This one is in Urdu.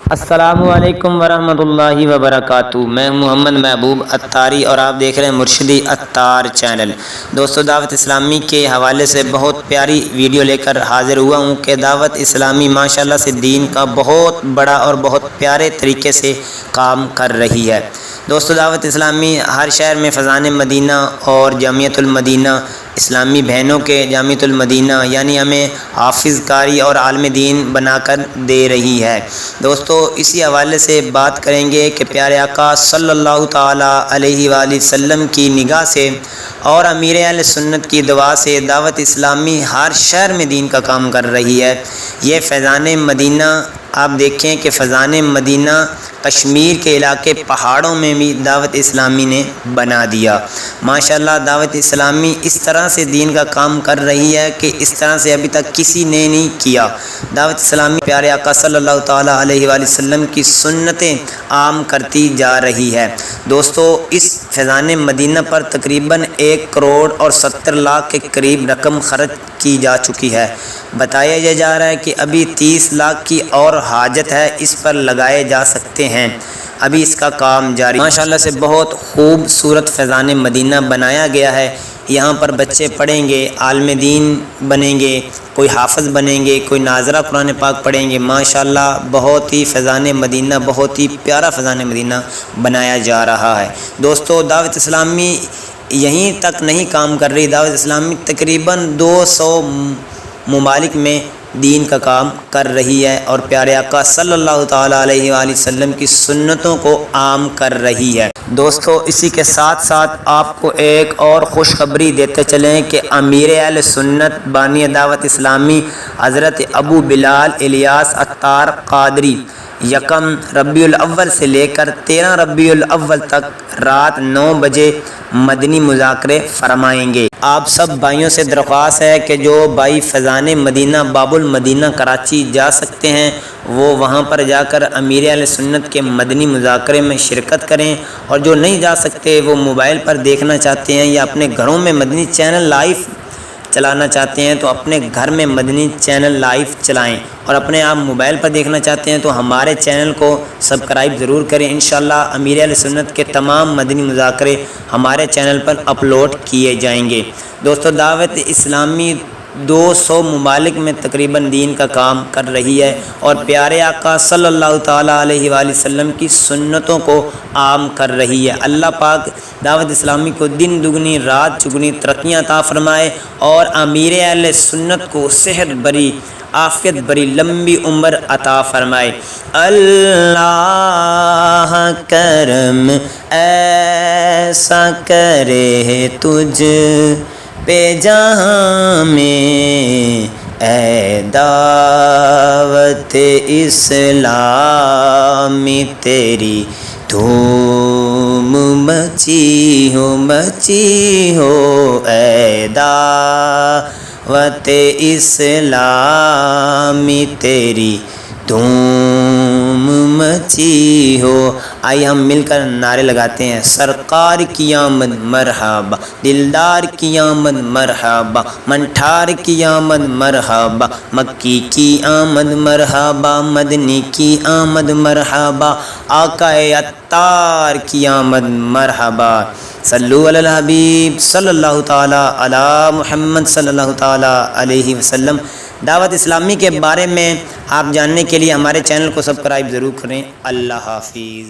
السلام علیکم ورحمۃ اللہ وبرکاتہ۔ میں محمد محبوب اتاری اور آپ دیکھ رہے ہیں مرشدی اتار چینل۔ دوستو، دعوت اسلامی کے حوالے سے بہت پیاری ویڈیو لے کر حاضر ہوا ہوں کہ دعوت اسلامی ماشاءاللہ سے دین کا بہت بڑا اور بہت پیارے طریقے سے کام کر رہی ہے۔ دوستو، دعوت اسلامی ہر شہر میں فیضان مدینہ اور جامعۃ المدینہ اسلامی بہنوں کے جامعۃ المدینہ یعنی ہمیں حافظ قاری اور عالم دین بنا کر دے رہی ہے۔ دوستو، اسی حوالے سے بات کریں گے کہ پیارے آقا صلی اللہ تعالیٰ علیہ وآلہ وسلم کی نگاہ سے اور امیر اہلسنت کی دعا سے دعوت اسلامی ہر شہر میں دین کا کام کر رہی ہے۔ یہ فیضان مدینہ آپ دیکھیں کہ فیضان مدینہ کشمیر کے علاقے پہاڑوں میں بھی دعوت اسلامی نے بنا دیا۔ ماشاءاللہ دعوت اسلامی اس طرح سے دین کا کام کر رہی ہے کہ اس طرح سے ابھی تک کسی نے نہیں کیا۔ دعوت اسلامی پیارے آقا صلی اللہ تعالیٰ علیہ وآلہ وسلم کی سنتیں عام کرتی جا رہی ہے۔ دوستو، اس فیضان مدینہ پر تقریباً 1 کروڑ اور 70 لاکھ کے قریب رقم خرچ کی جا چکی ہے۔ بتایا یہ جا رہا ہے کہ ابھی 30 لاکھ کی اور حاجت ہے، اس پر لگائے جا سکتے ہیں۔ ابھی اس کا کام جاری۔ ماشاءاللہ سے بہت خوبصورت فیضان مدینہ بنایا گیا ہے۔ یہاں پر بچے پڑھیں گے، عالم دین بنیں گے، کوئی حافظ بنیں گے، کوئی ناظرہ قرآن پاک پڑھیں گے۔ ماشاءاللہ بہت ہی فیضان مدینہ، بہت ہی پیارا فیضان مدینہ بنایا جا رہا ہے۔ دوستو، دعوت اسلامی یہیں تک نہیں کام کر رہی، دعوت اسلامی تقریباً 200 ممالک میں دین کا کام کر رہی ہے اور پیارے آقا صلی اللہ تعالیٰ علیہ وآلہ وسلم کی سنتوں کو عام کر رہی ہے۔ دوستو، اسی کے ساتھ ساتھ آپ کو ایک اور خوشخبری دیتے چلیں کہ امیر اہل سنت بانی دعوت اسلامی حضرت ابو بلال الیاس اتار قادری 1 ربیع الاول سے لے کر 13 ربیع الاول تک رات 9 بجے مدنی مذاکرے فرمائیں گے۔ آپ سب بھائیوں سے درخواست ہے کہ جو بھائی فیضان مدینہ باب المدینہ کراچی جا سکتے ہیں وہ وہاں پر جا کر امیر اہل سنت کے مدنی مذاکرے میں شرکت کریں، اور جو نہیں جا سکتے وہ موبائل پر دیکھنا چاہتے ہیں یا اپنے گھروں میں مدنی چینل لائیو چلانا چاہتے ہیں تو اپنے گھر میں مدنی چینل لائیو چلائیں، اور اپنے آپ موبائل پر دیکھنا چاہتے ہیں تو ہمارے چینل کو سبسکرائب ضرور کریں۔ انشاءاللہ امیر اہل سنت کے تمام مدنی مذاکرے ہمارے چینل پر اپلوڈ کیے جائیں گے۔ دوستو، دعوت اسلامی 200 ممالک میں تقریباً دین کا کام کر رہی ہے اور پیارے آقا صلی اللہ تعالیٰ علیہ وآلہ وسلم کی سنتوں کو عام کر رہی ہے۔ اللہ پاک دعوت اسلامی کو دن دگنی رات چگنی ترقیاں عطا فرمائے اور امیر اہل سنت کو صحت بری عافیت بری لمبی عمر عطا فرمائے۔ اللہ کرم ایسا کرے تجھ پہ جہاں میں، اے دعوت اسلامی تیری دھوم مچی ہو، اے دعوت اسلامی تیری دھوم مچی ہو۔ آئیے ہم مل کر نعرے لگاتے ہیں۔ سرکار کی آمد مرحبا، دلدار کی آمد مرحبا، منٹھار کی آمد مرحبا، مکی کی آمد مرحبا، مدنی کی آمد مرحبا، آقا اتار کی آمد مرحبا۔ صلو علی الحبیب صلی اللہ تعالیٰ علی محمد صلی اللہ تعالیٰ علیہ وسلم۔ دعوت اسلامی کے بارے میں آپ جاننے کے لیے ہمارے چینل کو سبسکرائب ضرور کریں۔ اللہ حافظ۔